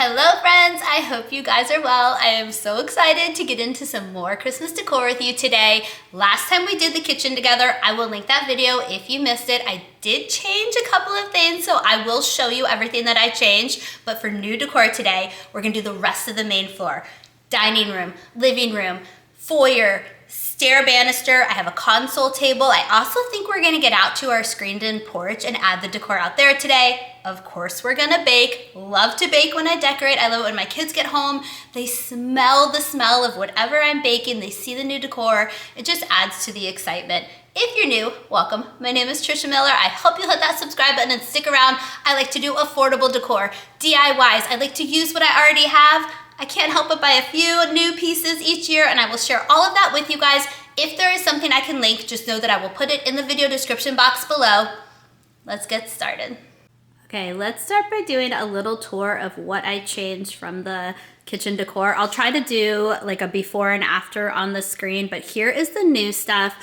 Hello friends, I hope you guys are well. I am so excited to get into some more Christmas decor with you today. Last time we did the kitchen together, I will link that video if you missed it. I did change a couple of things, so I will show you everything that I changed. But for new decor today, we're gonna do the rest of the main floor. Dining room, living room, foyer, stair banister. I have a console table. I also think we're gonna get out to our screened-in porch and add the decor out there today. Of course, we're gonna bake. Love to bake when I decorate. I love it when my kids get home. They smell the smell of whatever I'm baking. They see the new decor. It just adds to the excitement. If you're new, welcome. My name is Trisha Miller. I hope you'll hit that subscribe button and stick around. I like to do affordable decor, DIYs. I like to use what I already have. I can't help but buy a few new pieces each year, and I will share all of that with you guys. If there is something I can link, just know that I will put it in the video description box below. Let's get started. Okay, let's start by doing a little tour of what I changed from the kitchen decor. I'll try to do like a before and after on the screen, but here is the new stuff.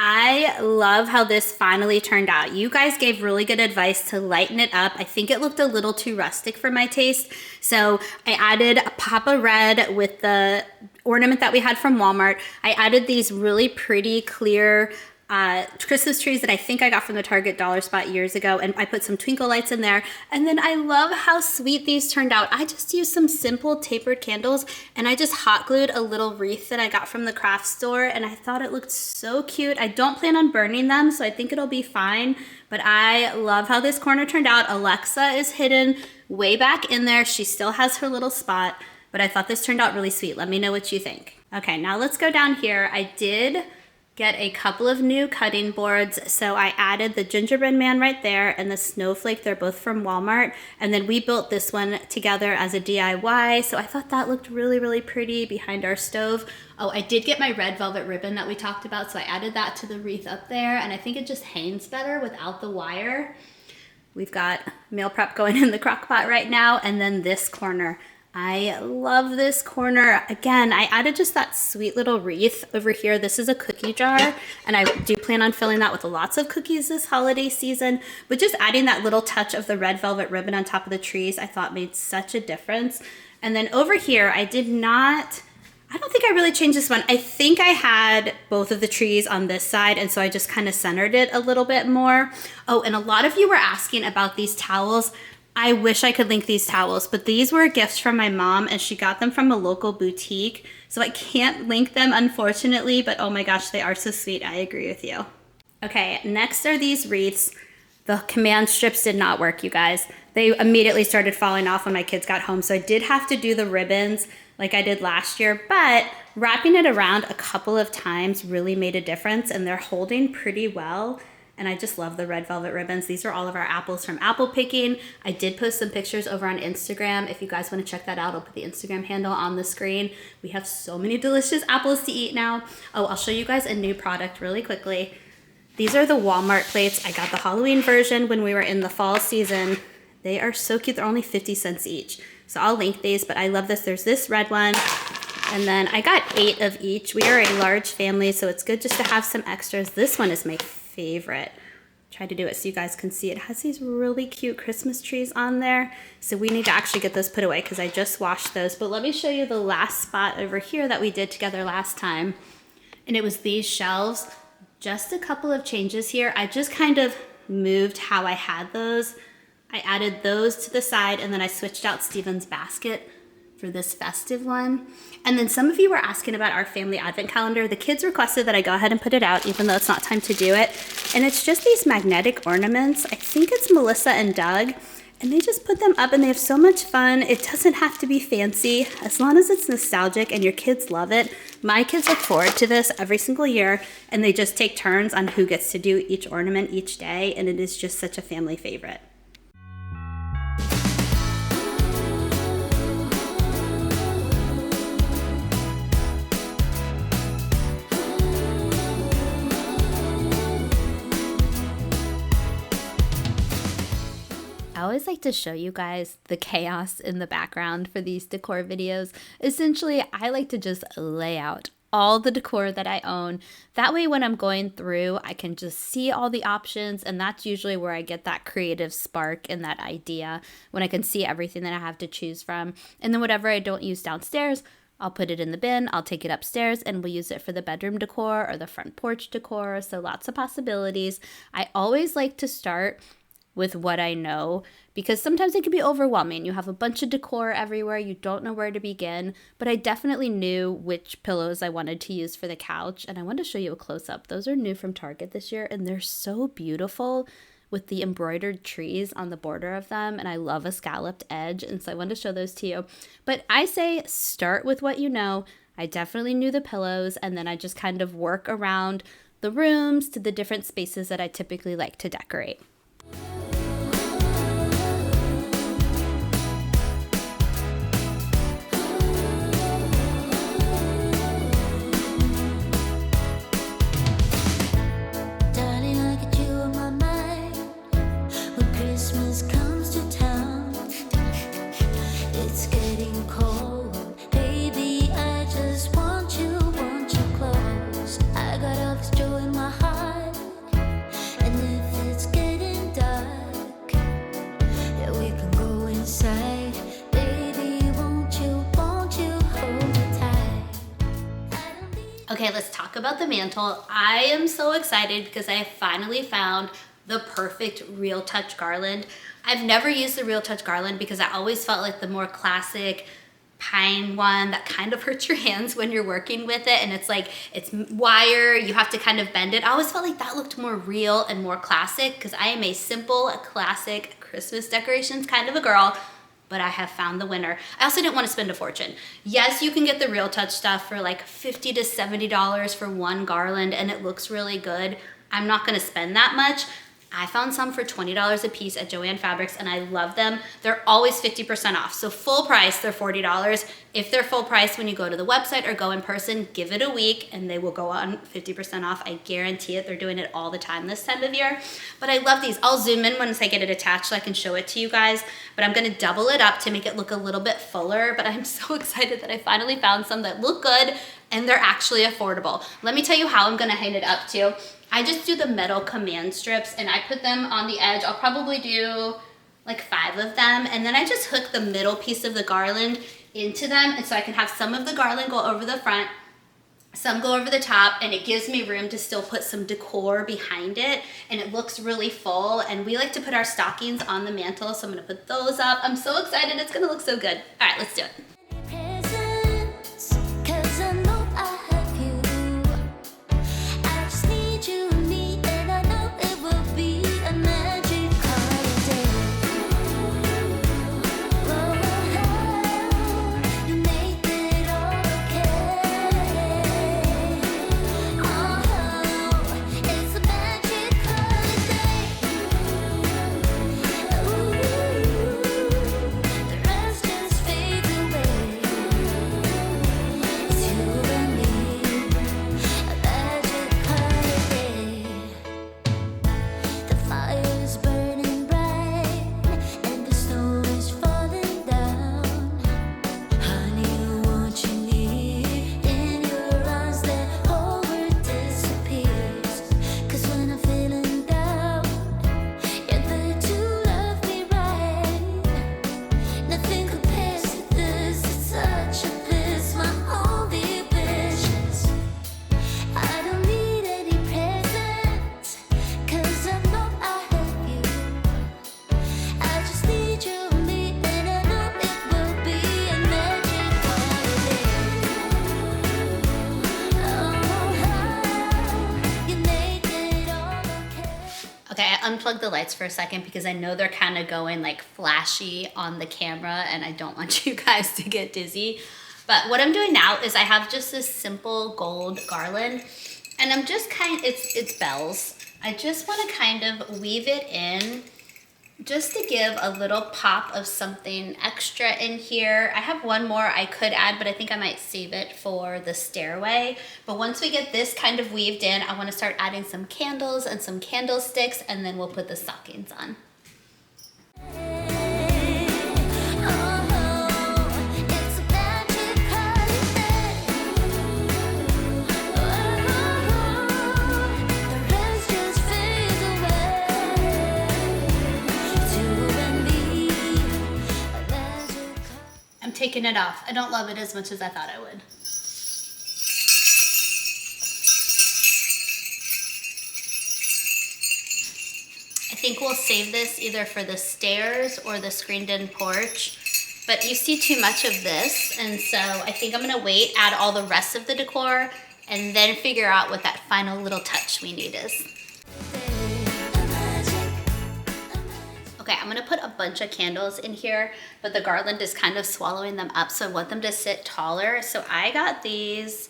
I love how this finally turned out. You guys gave really good advice to lighten it up. I think it looked a little too rustic for my taste. So I added a pop of red with the ornament that we had from Walmart. I added these really pretty clear Christmas trees that I think I got from the Target dollar spot years ago, and I put some twinkle lights in there. And then I love how sweet these turned out. I just used some simple tapered candles, and I just hot glued a little wreath that I got from the craft store, and I thought it looked so cute. I don't plan on burning them, so I think it'll be fine, but I love how this corner turned out. Alexa is hidden way back in there. She still has her little spot, but I thought this turned out really sweet. Let me know what you think. Okay, now let's go down here. I did get a couple of new cutting boards. So I added the gingerbread man right there and the snowflake. They're both from Walmart. And then we built this one together as a DIY. So I thought that looked really, really pretty behind our stove. Oh, I did get my red velvet ribbon that we talked about. So I added that to the wreath up there. And I think it just hangs better without the wire. We've got meal prep going in the crock pot right now. And then this corner. I love this corner. Again, I added just that sweet little wreath over here. This is a cookie jar, and I do plan on filling that with lots of cookies this holiday season, but just adding that little touch of the red velvet ribbon on top of the trees I thought made such a difference. And then over here, I don't think I really changed this one. I think I had both of the trees on this side, and so I just kind of centered it a little bit more. Oh, and a lot of you were asking about these towels. I wish I could link these towels, but these were gifts from my mom, and she got them from a local boutique. So I can't link them, unfortunately, but oh my gosh, they are so sweet. I agree with you. Okay, next are these wreaths. The command strips did not work, you guys. They immediately started falling off when my kids got home, so I did have to do the ribbons like I did last year, but wrapping it around a couple of times really made a difference, and they're holding pretty well. And I just love the red velvet ribbons. These are all of our apples from apple picking. I did post some pictures over on Instagram. If you guys want to check that out, I'll put the Instagram handle on the screen. We have so many delicious apples to eat now. Oh, I'll show you guys a new product really quickly. These are the Walmart plates. I got the Halloween version when we were in the fall season. They are so cute. They're only 50 cents each. So I'll link these, but I love this. There's this red one. And then I got 8 of each. We are a large family, so it's good just to have some extras. This one is my favorite. Try to do it so you guys can see. It has these really cute Christmas trees on there. So we need to actually get those put away because I just washed those. But let me show you the last spot over here that we did together last time. And it was these shelves. Just a couple of changes here. I just kind of moved how I had those. I added those to the side, and then I switched out Steven's basket for this festive one. And then some of you were asking about our family advent calendar. The kids requested that I go ahead and put it out, even though it's not time to do it. And it's just these magnetic ornaments. I think it's Melissa and Doug, and they just put them up and they have so much fun. It doesn't have to be fancy, as long as it's nostalgic and your kids love it. My kids look forward to this every single year, and they just take turns on who gets to do each ornament each day, and it is just such a family favorite. I always like to show you guys the chaos in the background for these decor videos. Essentially, I like to just lay out all the decor that I own. That way when I'm going through, I can just see all the options, and that's usually where I get that creative spark and that idea, when I can see everything that I have to choose from. And then whatever I don't use downstairs, I'll put it in the bin, I'll take it upstairs, and we'll use it for the bedroom decor or the front porch decor. So lots of possibilities. I always like to start with what I know, because sometimes it can be overwhelming. You have a bunch of decor everywhere, you don't know where to begin. But I definitely knew which pillows I wanted to use for the couch, and I want to show you a close-up. Those are new from Target this year, and they're so beautiful with the embroidered trees on the border of them, and I love a scalloped edge, and so I wanted to show those to you. But I say start with what you know. I definitely knew the pillows, and then I just kind of work around the rooms to the different spaces that I typically like to decorate. Okay, let's talk about the mantle. I am so excited because I finally found the perfect Real Touch garland. I've never used the Real Touch garland because I always felt like the more classic pine one that kind of hurts your hands when you're working with it, and it's like, it's wire, you have to kind of bend it. I always felt like that looked more real and more classic because I am a simple, classic Christmas decorations kind of a girl. But I have found the winner. I also didn't want to spend a fortune. Yes, you can get the Real Touch stuff for like $50 to $70 for one garland, and it looks really good. I'm not gonna spend that much. I found some for $20 a piece at Joann Fabrics, and I love them. They're always 50% off. So full price, they're $40. If they're full price when you go to the website or go in person, give it a week and they will go on 50% off. I guarantee it. They're doing it all the time this time of year. But I love these. I'll zoom in once I get it attached so I can show it to you guys. But I'm gonna double it up to make it look a little bit fuller. But I'm so excited that I finally found some that look good and they're actually affordable. Let me tell you how I'm gonna hang it up too. I just do the metal command strips and I put them on the edge. I'll probably do like 5 of them, and then I just hook the middle piece of the garland into them, and so I can have some of the garland go over the front, some go over the top, and it gives me room to still put some decor behind it, and it looks really full. And we like to put our stockings on the mantle, so I'm gonna put those up. I'm so excited, it's gonna look so good. All right, let's do it. Unplug the lights for a second because I know they're kind of going like flashy on the camera and I don't want you guys to get dizzy. But what I'm doing now is I have just this simple gold garland, and I'm just it's bells. I just want to kind of weave it in just to give a little pop of something extra in here. I have one more I could add, but I think I might save it for the stairway. But once we get this kind of weaved in, I want to start adding some candles and some candlesticks, and then we'll put the stockings on. I'm taking it off. I don't love it as much as I thought I would. I think we'll save this either for the stairs or the screened-in porch. But you see too much of this, and so I think I'm gonna wait, add all the rest of the decor, and then figure out what that final little touch we need is. Okay, I'm gonna put a bunch of candles in here, but the garland is kind of swallowing them up, so I want them to sit taller. So I got these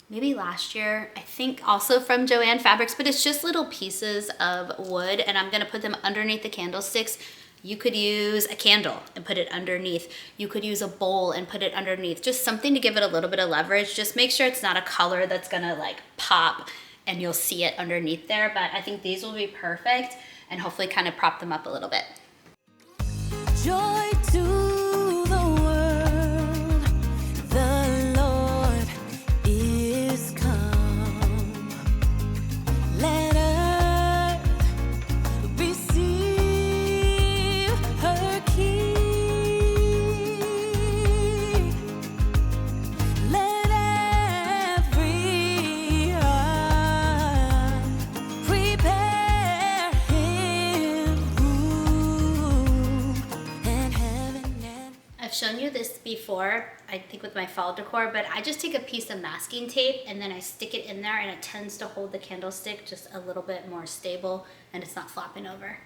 maybe last year, I think also from Joann Fabrics, but it's just little pieces of wood, and I'm gonna put them underneath the candlesticks. You could use a candle and put it underneath. You could use a bowl and put it underneath. Just something to give it a little bit of leverage. Just make sure it's not a color that's gonna like pop and you'll see it underneath there, but I think these will be perfect and hopefully kind of prop them up a little bit. Joy to the world, the Lord is come. Let earth receive her King. Let every heart prepare him room, and heaven and I've shown you this before, I think with my fall decor, but I just take a piece of masking tape and then I stick it in there and it tends to hold the candlestick just a little bit more stable and it's not flopping over.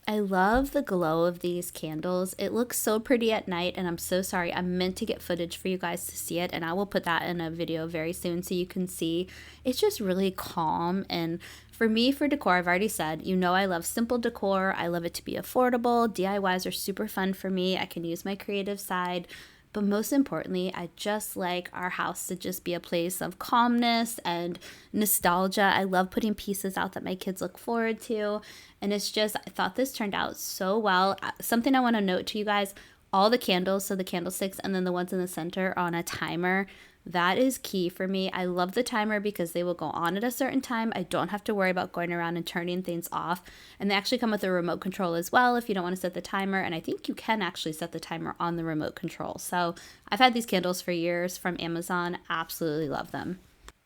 I love the glow of these candles. It looks so pretty at night, and I'm so sorry. I meant to get footage for you guys to see it, and I will put that in a video very soon so you can see. It's just really calm, and for me, for decor, I've already said, you know I love simple decor. I love it to be affordable. DIYs are super fun for me. I can use my creative side. But most importantly, I just like our house to just be a place of calmness and nostalgia. I love putting pieces out that my kids look forward to. And it's just, I thought this turned out so well. Something I want to note to you guys, all the candles, so the candlesticks and then the ones in the center are on a timer. That is key for me. I love the timer because they will go on at a certain time. I don't have to worry about going around and turning things off. And they actually come with a remote control as well if you don't want to set the timer. And I think you can actually set the timer on the remote control. So I've had these candles for years from Amazon. Absolutely love them.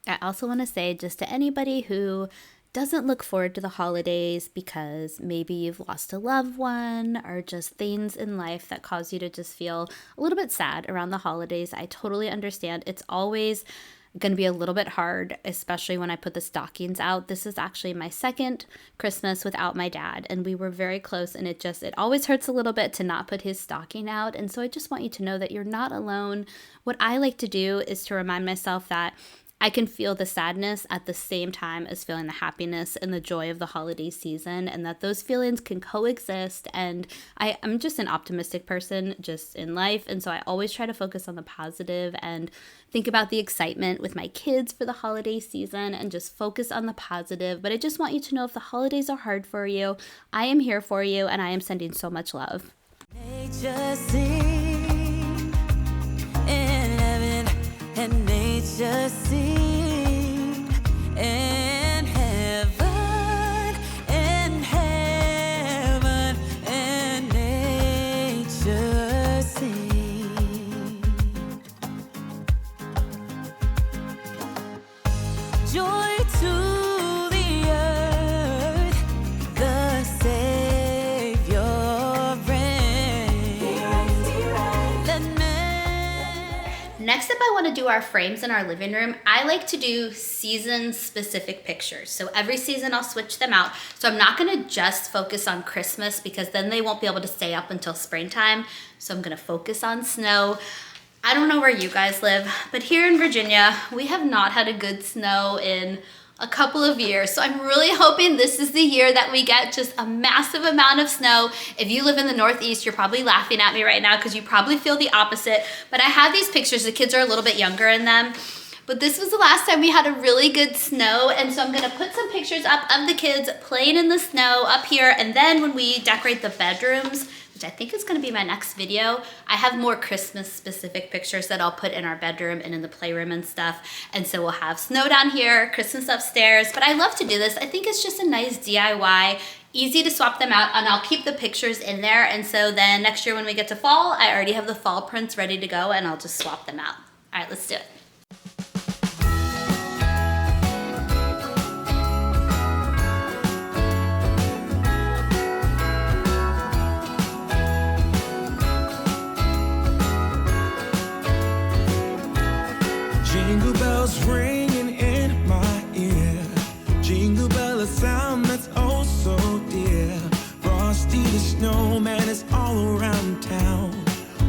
I also want to say, just to anybody who doesn't look forward to the holidays because maybe you've lost a loved one or just things in life that cause you to just feel a little bit sad around the holidays, I totally understand. It's always going to be a little bit hard, especially when I put the stockings out. This is actually my second Christmas without my dad, and we were very close, and it always hurts a little bit to not put his stocking out. And so I just want you to know that you're not alone. What I like to do is to remind myself that I can feel the sadness at the same time as feeling the happiness and the joy of the holiday season, and that those feelings can coexist. And I'm just an optimistic person just in life, and so I always try to focus on the positive and think about the excitement with my kids for the holiday season and just focus on the positive. But I just want you to know, if the holidays are hard for you, I am here for you, and I am sending so much love. nature sing in heaven, and nature sing in heaven, and heaven, and nature sing. Joy to the earth, the Savior reigns. Let men Next up, I want to do our frames in our living room. I like to do season-specific pictures. So every season I'll switch them out. So I'm not going to just focus on Christmas because then they won't be able to stay up until springtime. So I'm going to focus on snow. I don't know where you guys live, but here in Virginia, we have not had a good snow in a couple of years. So I'm really hoping this is the year that we get just a massive amount of snow. If you live in the Northeast, you're probably laughing at me right now because you probably feel the opposite. But I have these pictures. The kids are a little bit younger in them. But this was the last time we had a really good snow. And so I'm gonna put some pictures up of the kids playing in the snow up here. And then when we decorate the bedrooms, which I think is gonna be my next video, I have more Christmas specific pictures that I'll put in our bedroom and in the playroom and stuff. And so we'll have snow down here, Christmas upstairs, but I love to do this. I think it's just a nice DIY, easy to swap them out, and I'll keep the pictures in there. And so then next year when we get to fall, I already have the fall prints ready to go, and I'll just swap them out. All right, let's do it. Jingle bells ringing in my ear. Jingle bell, a sound that's oh so dear. Frosty the snowman is all around town.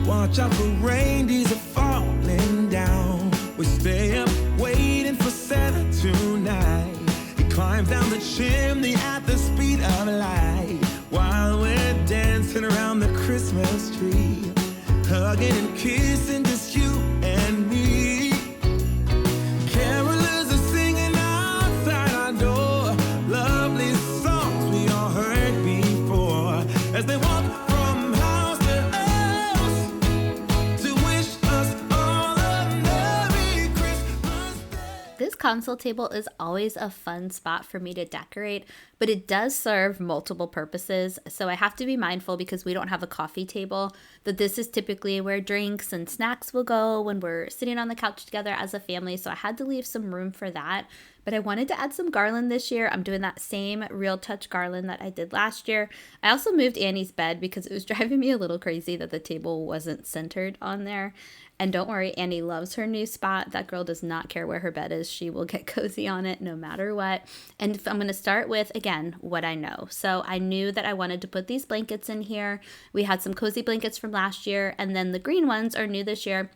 Watch out for reindeers are falling down. We stay up waiting for Santa tonight. He climbs down the chimney at the speed of light, while we're dancing around the Christmas tree, hugging and kissing just you and me. Carolers are singing outside our door, lovely songs we all heard before, as they walk from house to house to wish us all a Merry Christmas Day. This console table is always a fun spot for me to decorate, but it does serve multiple purposes. So I have to be mindful, because we don't have a coffee table, that this is typically where drinks and snacks will go when we're sitting on the couch together as a family. So I had to leave some room for that. But I wanted to add some garland this year. I'm doing that same Real Touch garland that I did last year. I also moved Annie's bed because it was driving me a little crazy that the table wasn't centered on there. And don't worry, Annie loves her new spot. That girl does not care where her bed is. She will get cozy on it no matter what. And I'm going to start with, again, what I know. So I knew that I wanted to put these blankets in here. We had some cozy blankets from last year, and then the green ones are new this year.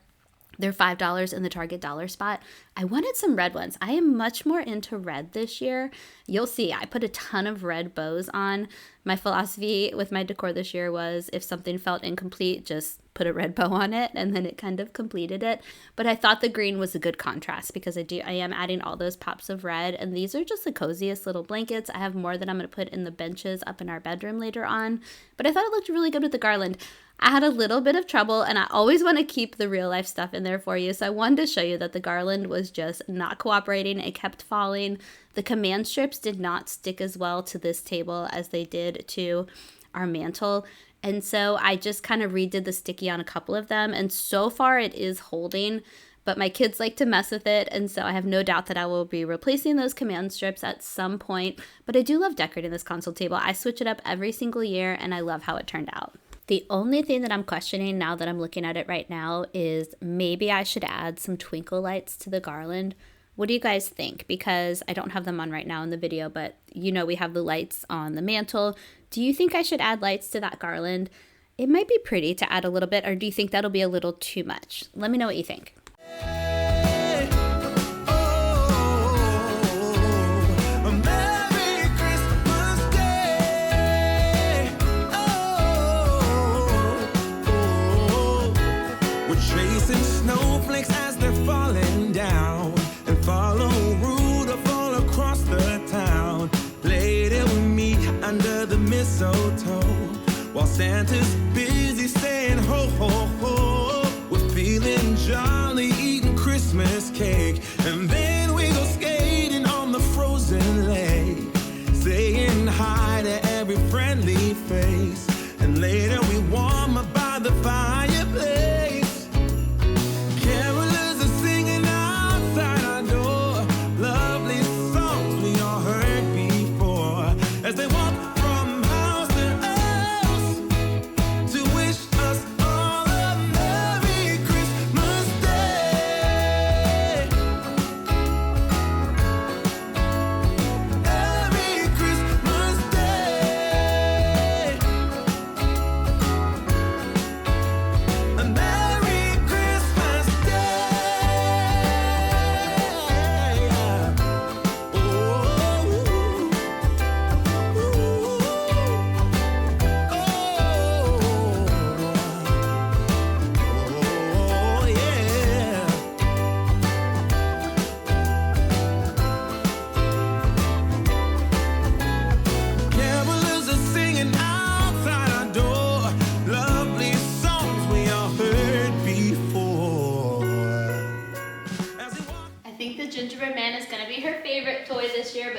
They're $5 in the Target dollar spot. I wanted some red ones. I am much more into red this year. You'll see, I put a ton of red bows on. My philosophy with my decor this year was, if something felt incomplete, just put a red bow on it, and then it kind of completed it. But I thought the green was a good contrast, because I am adding all those pops of red, and these are just the coziest little blankets. I have more that I'm going to put in the benches up in our bedroom later on, but I thought it looked really good with the garland. I had a little bit of trouble, and I always want to keep the real life stuff in there for you, so I wanted to show you that the garland was just not cooperating. It kept falling. The command strips did not stick as well to this table as they did to our mantle, and so I just kind of redid the sticky on a couple of them, and so far it is holding, but my kids like to mess with it, and so I have no doubt that I will be replacing those command strips at some point. But I do love decorating this console table. I switch it up every single year, and I love how it turned out. The only thing that I'm questioning now that I'm looking at it right now is maybe I should add some twinkle lights to the garland. What do you guys think? Because I don't have them on right now in the video, but you know we have the lights on the mantle. Do you think I should add lights to that garland? It might be pretty to add a little bit, or do you think that'll be a little too much? Let me know what you think. Chasing snowflakes as they're falling down, and follow Rudolph all across the town. Later we meet under the mistletoe, while Santa's busy saying ho ho ho. We're feeling jolly, eating Christmas cake, and then we go skating on the frozen lake, saying hi to every friendly face, and later we warm up by the fireplace. As they walk from house to house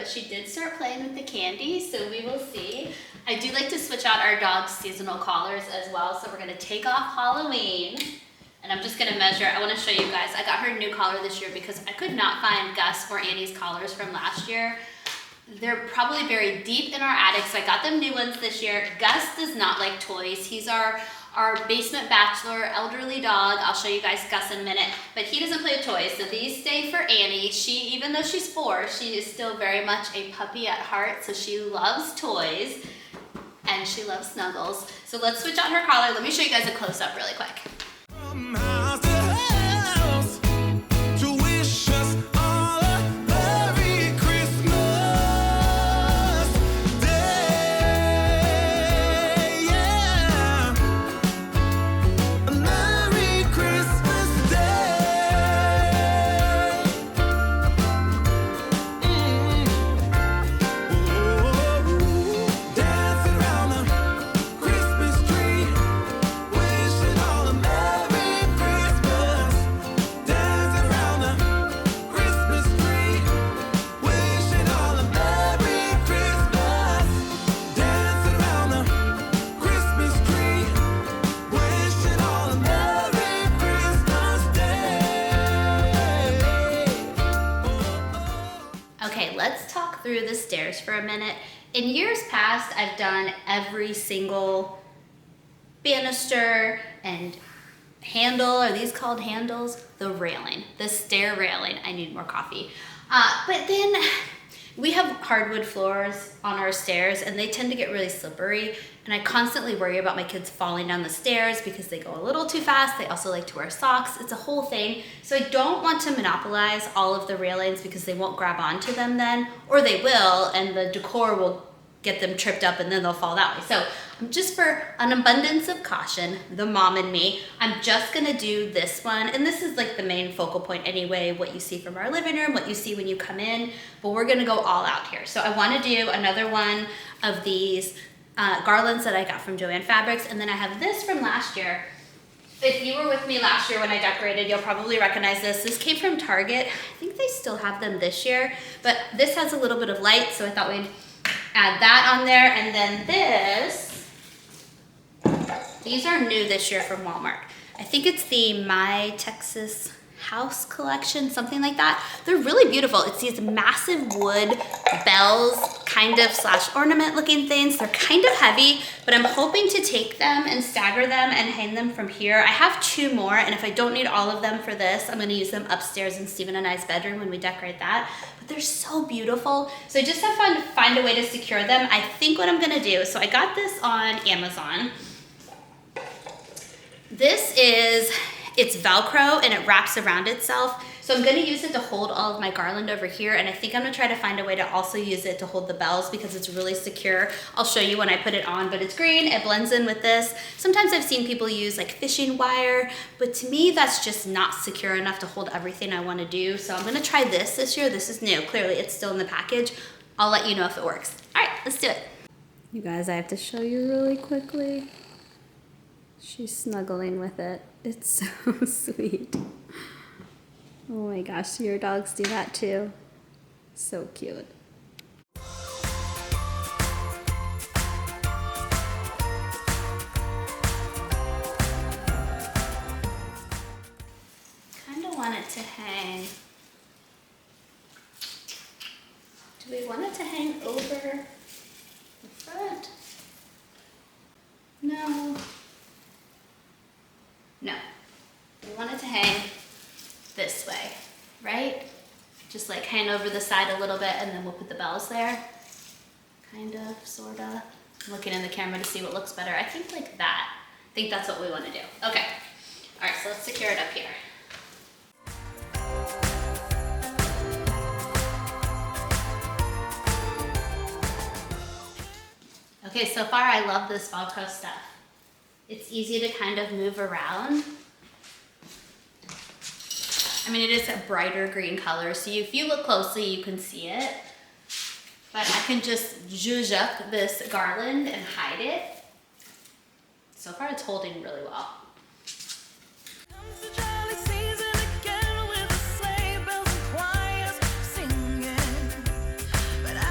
but she did start playing with the candy, so we will see. I do like to switch out our dog's seasonal collars as well, so we're gonna take off Halloween, and I'm just gonna measure. I wanna show you guys. I got her a new collar this year because I could not find Gus or Annie's collars from last year. They're probably buried deep in our attic, so I got them new ones this year. Gus does not like toys. He's our basement bachelor, elderly dog. I'll show you guys Gus in a minute, but he doesn't play with toys, so these stay for Annie. She, even though she's 4, she is still very much a puppy at heart, so she loves toys, and she loves snuggles. So let's switch out her collar. Let me show you guys a close-up really quick. From house to house to wish us all a Merry Christmas Day. Yeah. A Merry Christmas Day. Dancing around the Christmas tree, wishing all a Merry Christmas. Dancing around the Christmas tree, wishing all a Merry Christmas. Dancing around the Christmas tree, wishing all a Merry Christmas Day. Okay, let's talk through the stairs for a minute. In years past, I've done every single banister and handle. Are these called handles? The railing, the stair railing. I need more coffee. But then we have hardwood floors on our stairs, and they tend to get really slippery. And I constantly worry about my kids falling down the stairs because they go a little too fast. They also like to wear socks. It's a whole thing. So I don't want to monopolize all of the railings because they won't grab onto them then, or they will, and the decor will get them tripped up and then they'll fall that way. So I'm just, for an abundance of caution, the mom and me, I'm just gonna do this one. And this is like the main focal point anyway, what you see from our living room, what you see when you come in, but we're gonna go all out here. So I wanna do another one of these garlands that I got from Joann Fabrics, and then I have this from last year. If you were with me last year when I decorated, you'll probably recognize this. This came from Target. I think they still have them this year, but this has a little bit of light, so I thought we'd add that on there. And then these are new this year from Walmart. I think it's the My Texas House collection, something like that. They're really beautiful. It's these massive wood bells, kind of / ornament looking things. They're kind of heavy, but I'm hoping to take them and stagger them and hang them from here. I have 2 more, and if I don't need all of them for this, I'm gonna use them upstairs in Stephen and I's bedroom when we decorate that. But they're so beautiful. So I just have to find a way to secure them. I think what I'm gonna do, so I got this on Amazon. It's Velcro and it wraps around itself. So I'm gonna use it to hold all of my garland over here, and I think I'm gonna try to find a way to also use it to hold the bells because it's really secure. I'll show you when I put it on, but it's green, it blends in with this. Sometimes I've seen people use like fishing wire, but to me that's just not secure enough to hold everything I wanna do. So I'm gonna try this year. This is new, clearly it's still in the package. I'll let you know if it works. All right, let's do it. You guys, I have to show you really quickly. She's snuggling with it. It's so sweet. Oh my gosh, your dogs do that too. So cute. Kind of want it to hang. Do we want it to hang over the front? No. No, we want it to hang this way, right? Just like hang over the side a little bit, and then we'll put the bells there. Kind of, sort of. I'm looking in the camera to see what looks better. I think like that. I think that's what we want to do. Okay, all right, so let's secure it up here. Okay, so far I love this Velcro stuff. It's easy to kind of move around. I mean, it is a brighter green color, so if you look closely, you can see it. But I can just zhuzh up this garland and hide it. So far, it's holding really well. Comes the jolly season again with the sleigh bells and choirs singing. But I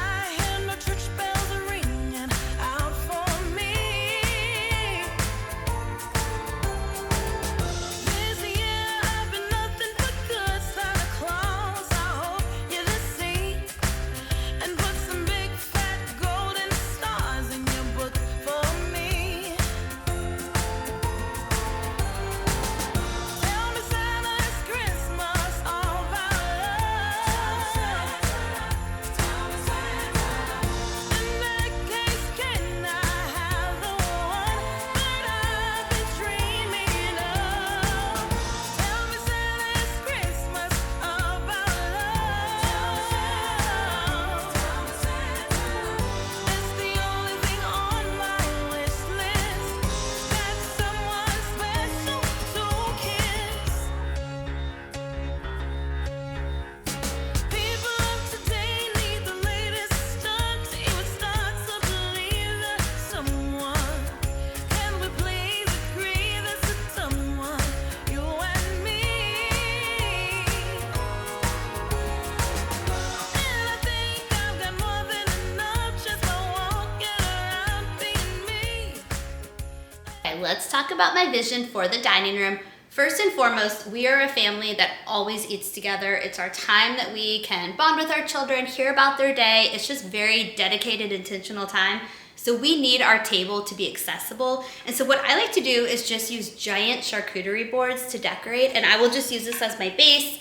let's talk about my vision for the dining room. First and foremost, we are a family that always eats together. It's our time that we can bond with our children, hear about their day. It's just very dedicated, intentional time. So we need our table to be accessible. And so what I like to do is just use giant charcuterie boards to decorate, and I will just use this as my base,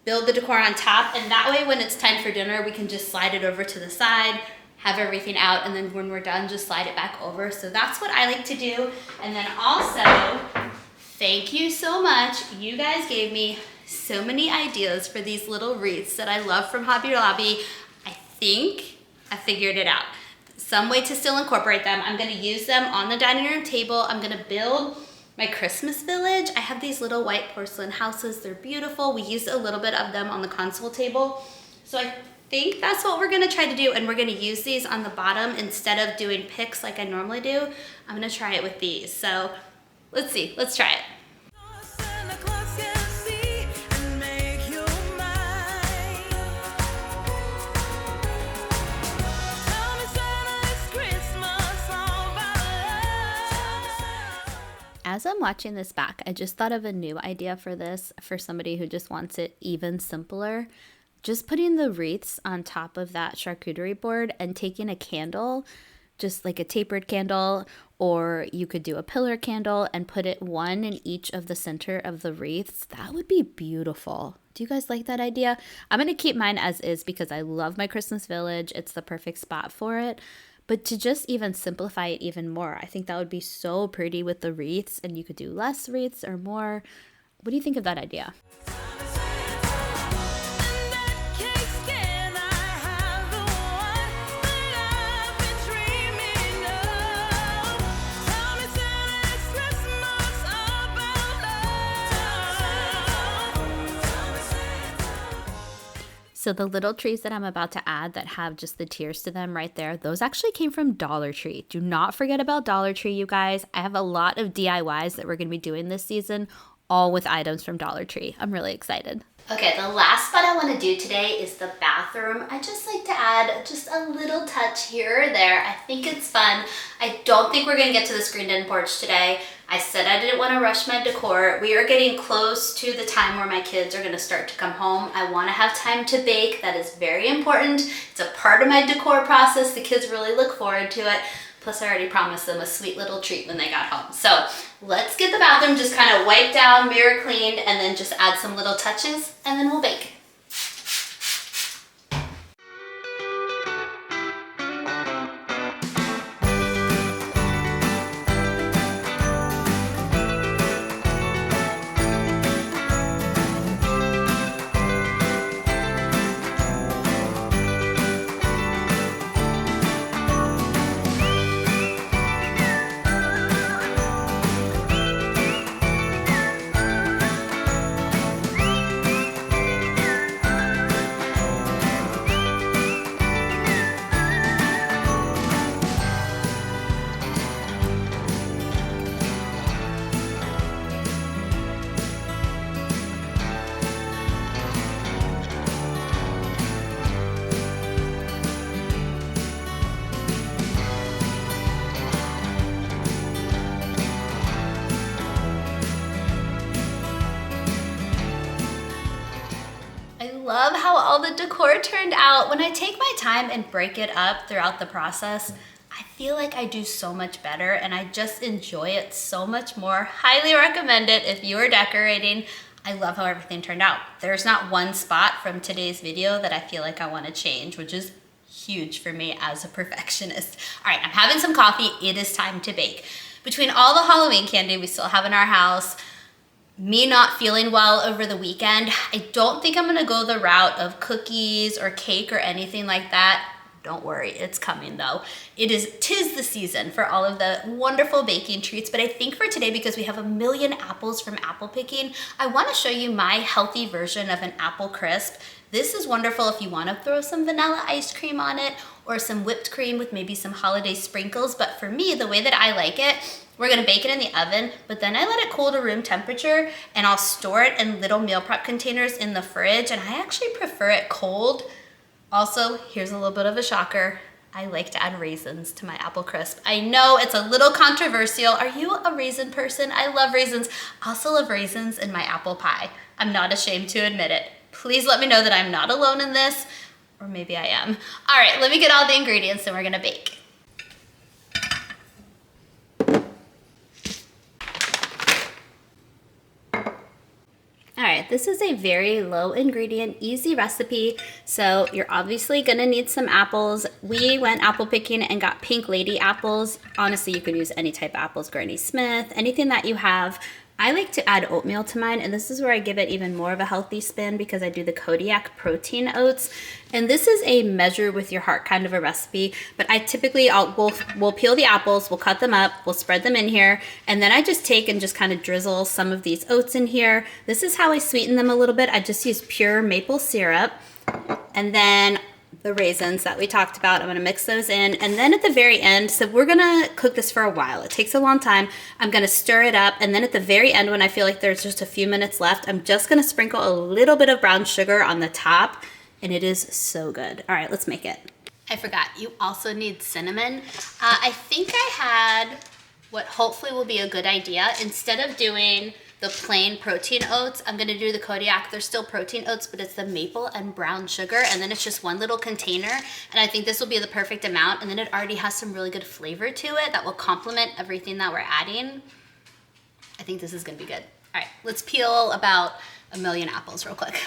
build the decor on top, and that way when it's time for dinner, we can just slide it over to the side, have everything out, and then when we're done, just slide it back over. So that's what I like to do. And then also, thank you so much. You guys gave me so many ideas for these little wreaths that I love from Hobby Lobby. I think I figured it out. Some way to still incorporate them. I'm gonna use them on the dining room table. I'm gonna build my Christmas village. I have these little white porcelain houses. They're beautiful. We used a little bit of them on the console table. So I think that's what we're gonna try to do, and we're gonna use these on the bottom instead of doing picks like I normally do. I'm gonna try it with these. So let's see, let's try it. Santa Claus can see and make you mine. Tell me Santa, it's Christmas all about love. As I'm watching this back, I just thought of a new idea for this for somebody who just wants it even simpler. Just putting the wreaths on top of that charcuterie board and taking a candle, just like a tapered candle, or you could do a pillar candle and put it one in each of the center of the wreaths. That would be beautiful. Do you guys like that idea? I'm going to keep mine as is because I love my Christmas village. It's the perfect spot for it. But to just even simplify it even more, I think that would be so pretty with the wreaths, and you could do less wreaths or more. What do you think of that idea? So the little trees that I'm about to add that have just the tiers to them right there, those actually came from Dollar Tree. Do not forget about Dollar Tree, you guys. I have a lot of DIYs that we're going to be doing this season, all with items from Dollar Tree. I'm really excited. Okay, the last spot I want to do today is the bathroom. I just like to add just a little touch here or there. I think it's fun. I don't think we're going to get to the screened-in porch today. I said I didn't want to rush my decor. We are getting close to the time where my kids are going to start to come home. I want to have time to bake. That is very important. It's a part of my decor process. The kids really look forward to it. Plus, I already promised them a sweet little treat when they got home. So let's get the bathroom just kind of wiped down, mirror cleaned, and then just add some little touches, and then we'll bake. Love how all the decor turned out. When I take my time and break it up throughout the process, I feel like I do so much better and I just enjoy it so much more. Highly recommend it if you are decorating. I love how everything turned out. There's not one spot from today's video that I feel like I want to change, which is huge for me as a perfectionist. All right, I'm having some coffee. It is time to bake. Between all the Halloween candy we still have in our house, me not feeling well over the weekend, I don't think I'm gonna go the route of cookies or cake or anything like that. Don't worry, it's coming though. Tis the season for all of the wonderful baking treats, but I think for today, because we have a million apples from apple picking, I wanna show you my healthy version of an apple crisp. This is wonderful if you wanna throw some vanilla ice cream on it or some whipped cream with maybe some holiday sprinkles, but for me, the way that I like it, we're gonna bake it in the oven, but then I let it cool to room temperature and I'll store it in little meal prep containers in the fridge, and I actually prefer it cold. Also, here's a little bit of a shocker. I like to add raisins to my apple crisp. I know it's a little controversial. Are you a raisin person? I love raisins. I also love raisins in my apple pie. I'm not ashamed to admit it. Please let me know that I'm not alone in this, or maybe I am. All right, let me get all the ingredients and we're gonna bake. All right, this is a very low ingredient, easy recipe. So you're obviously gonna need some apples. We went apple picking and got Pink Lady apples. Honestly, you could use any type of apples, Granny Smith, anything that you have. I like to add oatmeal to mine, and this is where I give it even more of a healthy spin because I do the Kodiak protein oats. And this is a measure with your heart kind of a recipe, but I typically, we'll peel the apples, we'll cut them up, we'll spread them in here, and then I just take and just kind of drizzle some of these oats in here. This is how I sweeten them a little bit. I just use pure maple syrup, and then the raisins that we talked about. I'm gonna mix those in. And then at the very end, so we're gonna cook this for a while. It takes a long time. I'm gonna stir it up. And then at the very end, when I feel like there's just a few minutes left, I'm just gonna sprinkle a little bit of brown sugar on the top. And it is so good. All right, let's make it. I forgot, you also need cinnamon. I think I had what hopefully will be a good idea. Instead of doing the plain protein oats, I'm gonna do the Kodiak. They're still protein oats, but it's the maple and brown sugar, and then it's just one little container. And I think this will be the perfect amount, and then it already has some really good flavor to it that will complement everything that we're adding. I think this is gonna be good. All right, let's peel about 1 million apples real quick.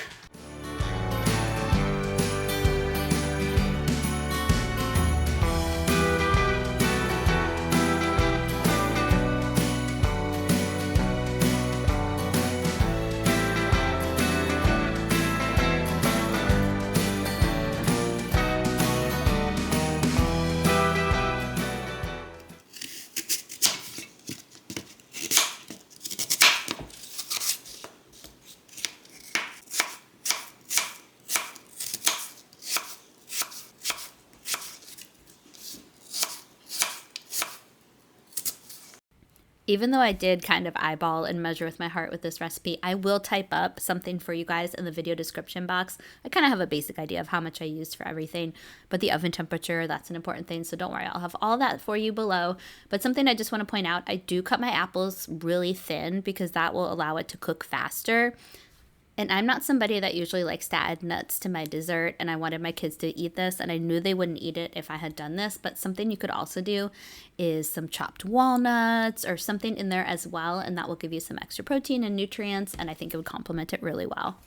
Even though I did kind of eyeball and measure with my heart with this recipe, I will type up something for you guys in the video description box. I kind of have a basic idea of how much I used for everything, but the oven temperature, that's an important thing, so don't worry, I'll have all that for you below. But something I just want to point out, I do cut my apples really thin because that will allow it to cook faster. And I'm not somebody that usually likes to add nuts to my dessert, and I wanted my kids to eat this, and I knew they wouldn't eat it if I had done this, but something you could also do is some chopped walnuts or something in there as well, and that will give you some extra protein and nutrients, and I think it would complement it really well.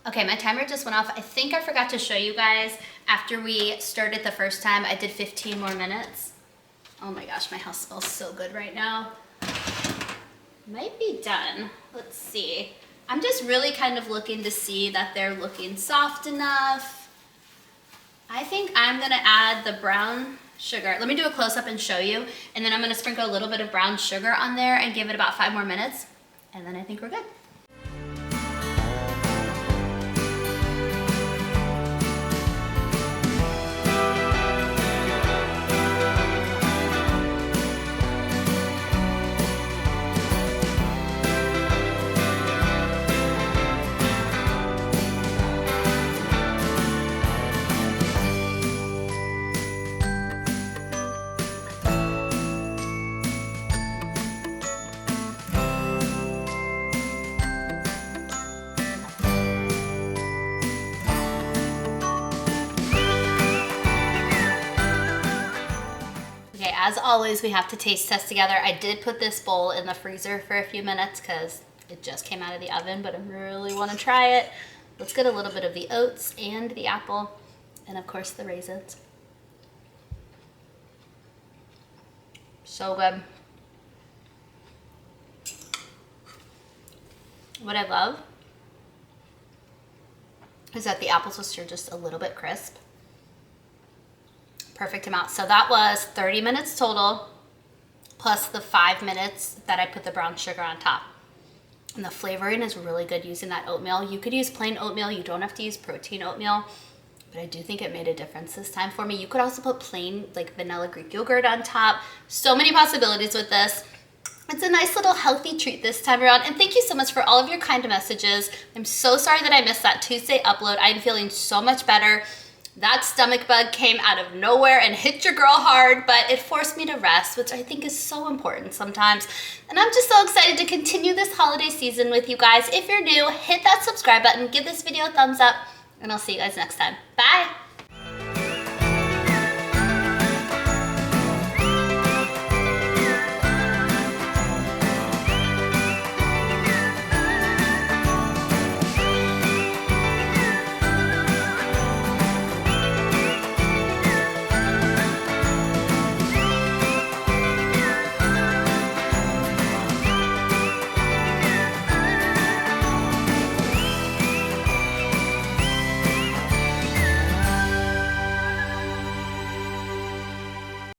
Okay, my timer just went off. I think I forgot to show you guys after we started the first time, I did 15 more minutes. Oh my gosh, my house smells so good right now. Might be done. Let's see. I'm just really kind of looking to see that they're looking soft enough. I think I'm gonna add the brown sugar. Let me do a close-up and show you, and then I'm gonna sprinkle a little bit of brown sugar on there and give it about 5 more minutes, and then I think we're good. As always, we have to taste test together. I did put this bowl in the freezer for a few minutes because It just came out of the oven, but I really want to try it. Let's get a little bit of the oats and the apple, and of course the raisins. So good. What I love is that the apples are just a little bit crisp. Perfect amount. So that was 30 minutes total, plus the 5 minutes that I put the brown sugar on top. And the flavoring is really good using that oatmeal. You could use plain oatmeal. You don't have to use protein oatmeal, but I do think it made a difference this time for me. You could also put plain like vanilla Greek yogurt on top. So many possibilities with this. It's a nice little healthy treat this time around. And thank you so much for all of your kind messages. I'm so sorry that I missed that Tuesday upload. I'm feeling so much better. That stomach bug came out of nowhere and hit your girl hard, but it forced me to rest, which I think is so important sometimes. And I'm just so excited to continue this holiday season with you guys. If you're new, hit that subscribe button, give this video a thumbs up, and I'll see you guys next time. Bye.